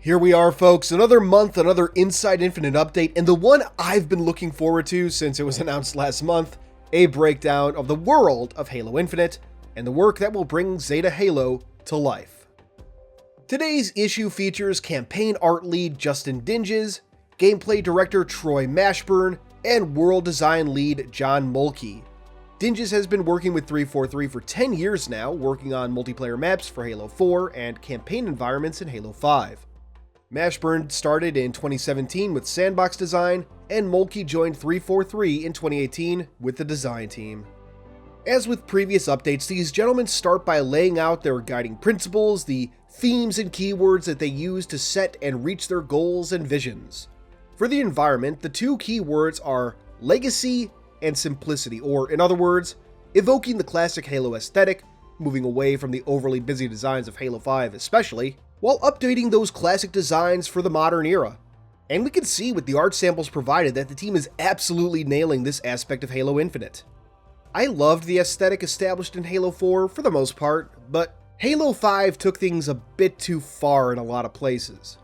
Here we are, folks, another month, another Inside Infinite update, and the one I've been looking forward to since it was announced last month, a breakdown of the world of Halo Infinite, and the work that will bring Zeta Halo to life. Today's issue features campaign art lead Justin Dinges, gameplay director Troy Mashburn, and world design lead John Mulkey. Dinges has been working with 343 for 10 years now, working on multiplayer maps for Halo 4 and campaign environments in Halo 5. Mashburn started in 2017 with sandbox design, and Mulkey joined 343 in 2018 with the design team. As with previous updates, these gentlemen start by laying out their guiding principles, the themes and keywords that they use to set and reach their goals and visions. For the environment, the two keywords are legacy and simplicity, or in other words, evoking the classic Halo aesthetic, moving away from the overly busy designs of Halo 5 especially, while updating those classic designs for the modern era. And we can see with the art samples provided that the team is absolutely nailing this aspect of Halo Infinite. I loved the aesthetic established in Halo 4 for the most part, but Halo 5 took things a bit too far in a lot of places.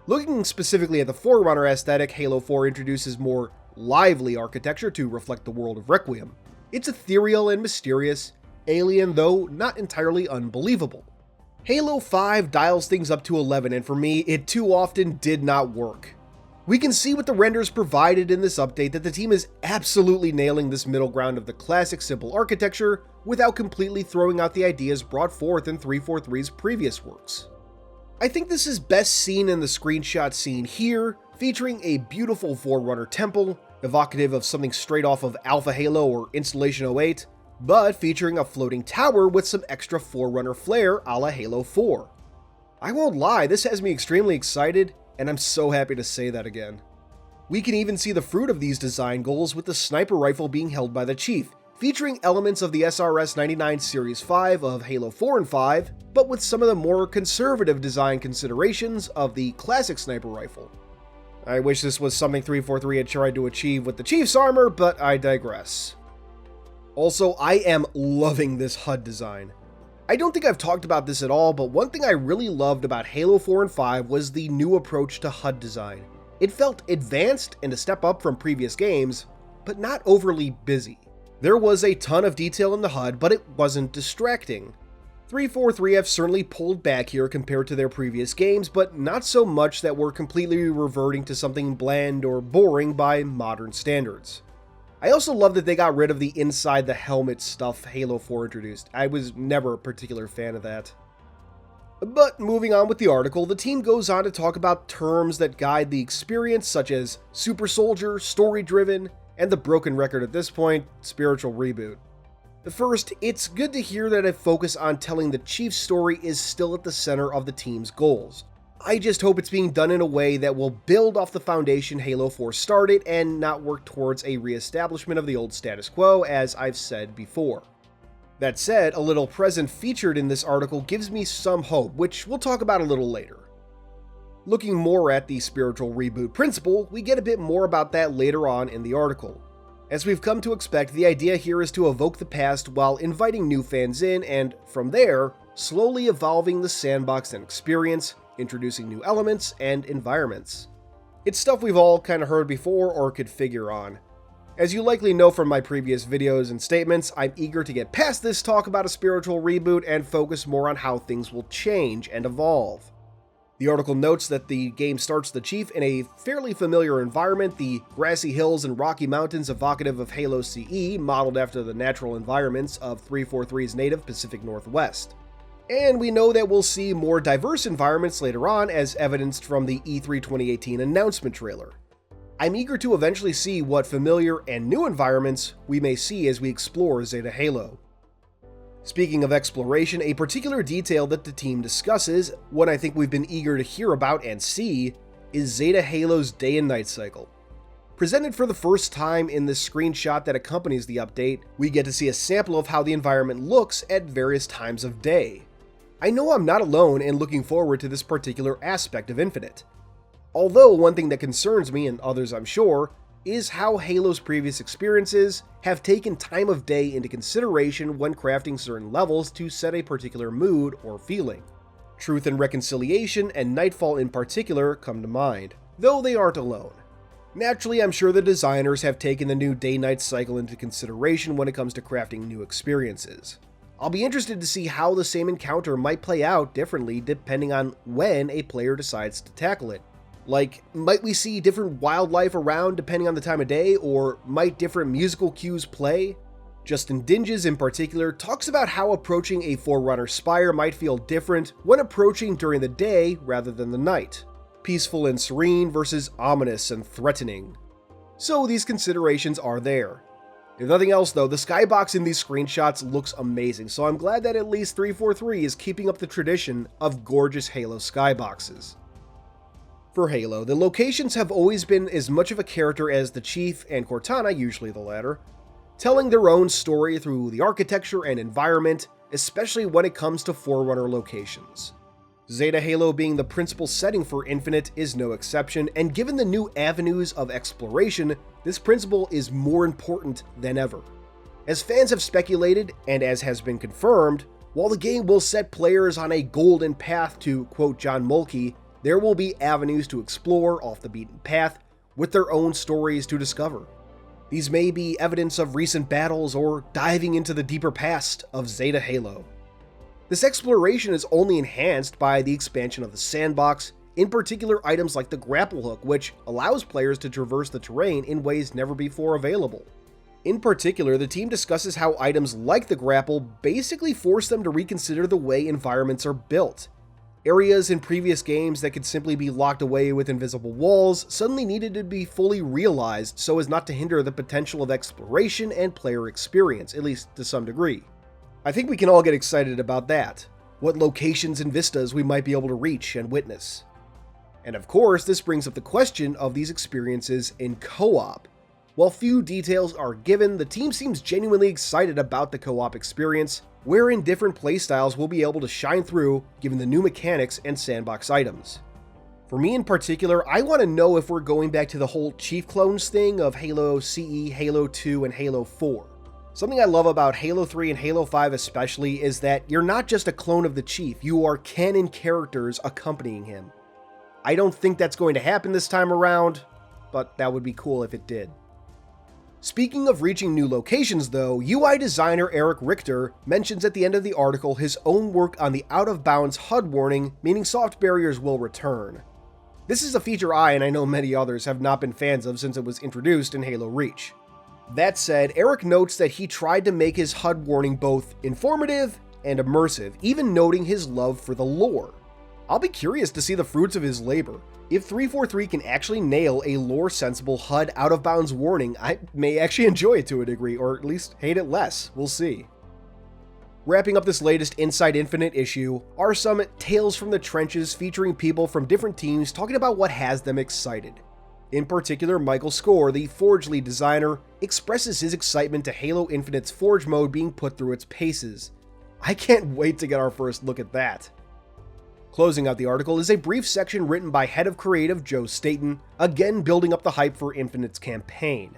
Looking specifically at the Forerunner aesthetic, Halo 4 introduces more lively architecture to reflect the world of Requiem. It's ethereal and mysterious, alien though not entirely unbelievable. Halo 5 dials things up to 11, and for me, it too often did not work. We can see with the renders provided in this update that the team is absolutely nailing this middle ground of the classic simple architecture without completely throwing out the ideas brought forth in 343's previous works. I think this is best seen in the screenshot seen here, featuring a beautiful Forerunner temple, evocative of something straight off of Alpha Halo or Installation 08, but featuring a floating tower with some extra Forerunner flair a la Halo 4. I won't lie, this has me extremely excited, and I'm so happy to say that again. We can even see the fruit of these design goals with the sniper rifle being held by the Chief, featuring elements of the SRS-99 Series 5 of Halo 4 and 5, but with some of the more conservative design considerations of the classic sniper rifle. I wish this was something 343 had tried to achieve with the Chief's armor, but I digress. Also, I am loving this HUD design. I don't think I've talked about this at all, but one thing I really loved about Halo 4 and 5 was the new approach to HUD design. It felt advanced and a step up from previous games, but not overly busy. There was a ton of detail in the HUD, but it wasn't distracting. 343 have certainly pulled back here compared to their previous games, but not so much that we're completely reverting to something bland or boring by modern standards. I also love that they got rid of the inside the helmet stuff Halo 4 introduced. I was never a particular fan of that. But moving on with the article, the team goes on to talk about terms that guide the experience such as super soldier, story-driven, and the broken record at this point, spiritual reboot. First, it's good to hear that a focus on telling the Chief's story is still at the center of the team's goals. I just hope it's being done in a way that will build off the foundation Halo 4 started and not work towards a re-establishment of the old status quo, as I've said before. That said, a little present featured in this article gives me some hope, which we'll talk about a little later. Looking more at the spiritual reboot principle, we get a bit more about that later on in the article. As we've come to expect, the idea here is to evoke the past while inviting new fans in, and from there, slowly evolving the sandbox and experience, introducing new elements and environments. It's stuff we've all kind of heard before or could figure on. As you likely know from my previous videos and statements, I'm eager to get past this talk about a spiritual reboot and focus more on how things will change and evolve. The article notes that the game starts the Chief in a fairly familiar environment, the grassy hills and rocky mountains evocative of Halo CE, modeled after the natural environments of 343's native Pacific Northwest. And we know that we'll see more diverse environments later on, as evidenced from the E3 2018 announcement trailer. I'm eager to eventually see what familiar and new environments we may see as we explore Zeta Halo. Speaking of exploration, a particular detail that the team discusses, one I think we've been eager to hear about and see, is Zeta Halo's day and night cycle. Presented for the first time in this screenshot that accompanies the update, we get to see a sample of how the environment looks at various times of day. I know I'm not alone in looking forward to this particular aspect of Infinite. Although one thing that concerns me, and others I'm sure, is how Halo's previous experiences have taken time of day into consideration when crafting certain levels to set a particular mood or feeling. Truth and Reconciliation and Nightfall in particular come to mind, though they aren't alone. Naturally, I'm sure the designers have taken the new day-night cycle into consideration when it comes to crafting new experiences. I'll be interested to see how the same encounter might play out differently depending on when a player decides to tackle it. Like, might we see different wildlife around depending on the time of day, or might different musical cues play? Justin Dinges in particular talks about how approaching a Forerunner Spire might feel different when approaching during the day rather than the night. Peaceful and serene versus ominous and threatening. So these considerations are there. If nothing else though, the skybox in these screenshots looks amazing, so I'm glad that at least 343 is keeping up the tradition of gorgeous Halo skyboxes. For Halo, the locations have always been as much of a character as the Chief and Cortana, usually the latter, telling their own story through the architecture and environment, especially when it comes to Forerunner locations. Zeta Halo being the principal setting for Infinite is no exception, and given the new avenues of exploration, this principle is more important than ever. As fans have speculated, and as has been confirmed, while the game will set players on a golden path to, quote John Mulkey, there will be avenues to explore off the beaten path with their own stories to discover. These may be evidence of recent battles or diving into the deeper past of Zeta Halo. This exploration is only enhanced by the expansion of the sandbox, in particular items like the grapple hook, which allows players to traverse the terrain in ways never before available. In particular, the team discusses how items like the grapple basically force them to reconsider the way environments are built. Areas in previous games that could simply be locked away with invisible walls suddenly needed to be fully realized so as not to hinder the potential of exploration and player experience, at least to some degree. I think we can all get excited about that, what locations and vistas we might be able to reach and witness. And of course, this brings up the question of these experiences in co-op. While few details are given, the team seems genuinely excited about the co-op experience, wherein different playstyles will be able to shine through given the new mechanics and sandbox items. For me in particular, I want to know if we're going back to the whole Chief clones thing of Halo CE, Halo 2, and Halo 4. Something I love about Halo 3 and Halo 5 especially is that you're not just a clone of the Chief, you are canon characters accompanying him. I don't think that's going to happen this time around, but that would be cool if it did. Speaking of reaching new locations though, UI designer Eric Richter mentions at the end of the article his own work on the Bounds Hud Warning, meaning soft barriers will return. This is a feature I, and I know many others, have not been fans of since it was introduced in Halo Reach. That said, Eric notes that he tried to make his HUD warning both informative and immersive, even noting his love for the lore. I'll be curious to see the fruits of his labor. If 343 can actually nail a lore-sensible HUD out-of-bounds warning, I may actually enjoy it to a degree, or at least hate it less. We'll see. Wrapping up this latest Inside Infinite issue are some Tales from the Trenches featuring people from different teams talking about what has them excited. In particular, Michael Score, the Forge lead designer, expresses his excitement to Halo Infinite's Forge mode being put through its paces. I can't wait to get our first look at that. Closing out the article is a brief section written by Head of Creative Joe Staten, again building up the hype for Infinite's campaign.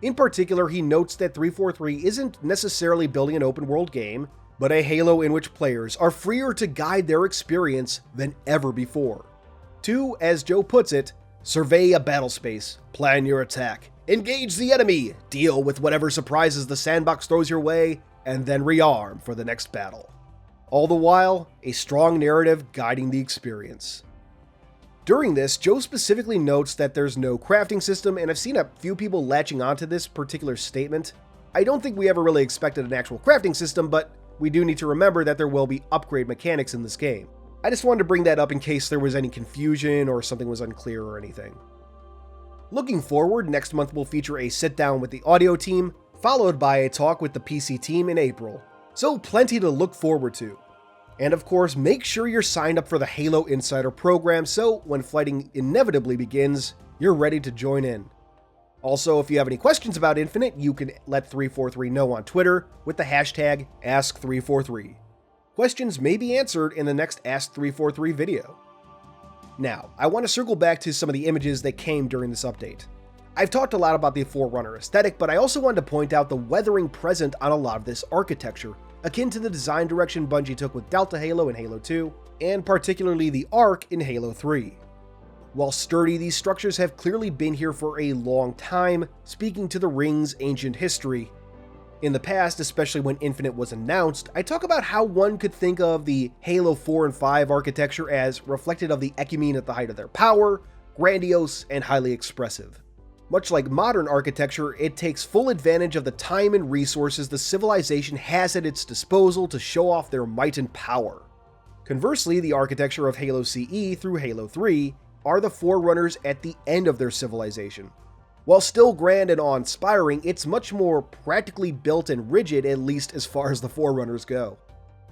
In particular, he notes that 343 isn't necessarily building an open-world game, but a Halo in which players are freer to guide their experience than ever before. To, as Joe puts it, survey a battle space, plan your attack, engage the enemy, deal with whatever surprises the sandbox throws your way, and then rearm for the next battle. All the while, a strong narrative guiding the experience. During this, Joe specifically notes that there's no crafting system, and I've seen a few people latching onto this particular statement. I don't think we ever really expected an actual crafting system, but we do need to remember that there will be upgrade mechanics in this game. I just wanted to bring that up in case there was any confusion or something was unclear or anything. Looking forward, next month will feature a sit-down with the audio team, followed by a talk with the PC team in April. So plenty to look forward to. And of course, make sure you're signed up for the Halo Insider program so when fighting inevitably begins, you're ready to join in. Also, if you have any questions about Infinite, you can let 343 know on Twitter with the hashtag Ask343. Questions may be answered in the next Ask 343 video. Now, I want to circle back to some of the images that came during this update. I've talked a lot about the Forerunner aesthetic, but I also wanted to point out the weathering present on a lot of this architecture, akin to the design direction Bungie took with Delta Halo in Halo 2, and particularly the Arc in Halo 3. While sturdy, these structures have clearly been here for a long time, speaking to the ring's ancient history. In the past, especially when Infinite was announced, I talk about how one could think of the Halo 4 and 5 architecture as reflected of the Ecumene at the height of their power, grandiose, and highly expressive. Much like modern architecture, it takes full advantage of the time and resources the civilization has at its disposal to show off their might and power. Conversely, the architecture of Halo CE through Halo 3 are the forerunners at the end of their civilization. While still grand and awe-inspiring, it's much more practically built and rigid, at least as far as the forerunners go.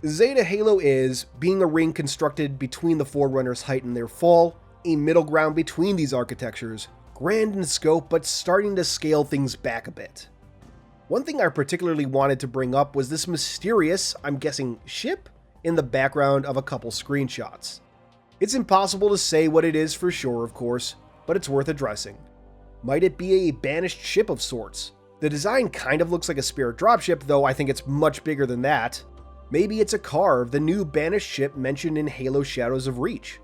Zeta Halo is, being a ring constructed between the forerunners' height and their fall, a middle ground between these architectures, grand in scope but starting to scale things back a bit. One thing I particularly wanted to bring up was this mysterious, I'm guessing, ship in the background of a couple screenshots. It's impossible to say what it is for sure, of course, but it's worth addressing. Might it be a banished ship of sorts? The design kind of looks like a Spirit dropship, though I think it's much bigger than that. Maybe it's a Carve, the new banished ship mentioned in Halo Shadows of Reach.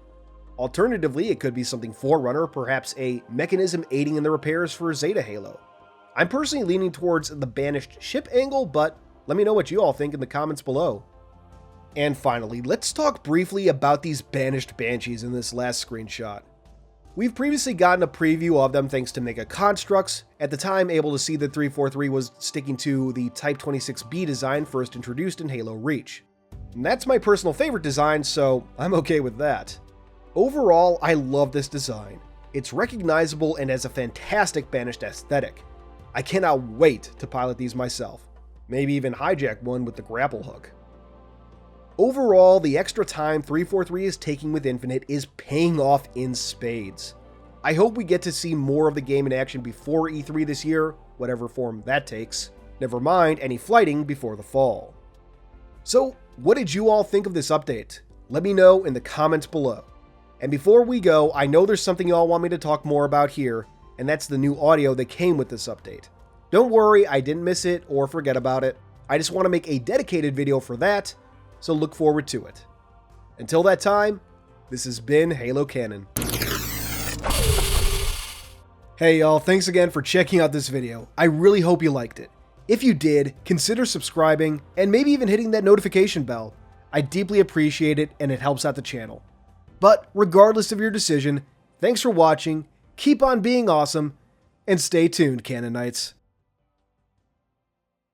Alternatively, it could be something Forerunner, perhaps a mechanism aiding in the repairs for Zeta Halo. I'm personally leaning towards the banished ship angle, but let me know what you all think in the comments below. And finally, let's talk briefly about these Banished Banshees in this last screenshot. We've previously gotten a preview of them thanks to Mega Constructs, at the time able to see that 343 was sticking to the Type 26B design first introduced in Halo Reach. And that's my personal favorite design, so I'm okay with that. Overall, I love this design. It's recognizable and has a fantastic Banished aesthetic. I cannot wait to pilot these myself, maybe even hijack one with the grapple hook. Overall, the extra time 343 is taking with Infinite is paying off in spades. I hope we get to see more of the game in action before E3 this year, whatever form that takes. Never mind any flighting before the fall. So, what did you all think of this update? Let me know in the comments below. And before we go, I know there's something you all want me to talk more about here, and that's the new audio that came with this update. Don't worry, I didn't miss it or forget about it. I just want to make a dedicated video for that, so look forward to it. Until that time, this has been Halo Canon. Hey y'all, thanks again for checking out this video. I really hope you liked it. If you did, consider subscribing and maybe even hitting that notification bell. I deeply appreciate it and it helps out the channel. But regardless of your decision, thanks for watching, keep on being awesome, and stay tuned, Canonites.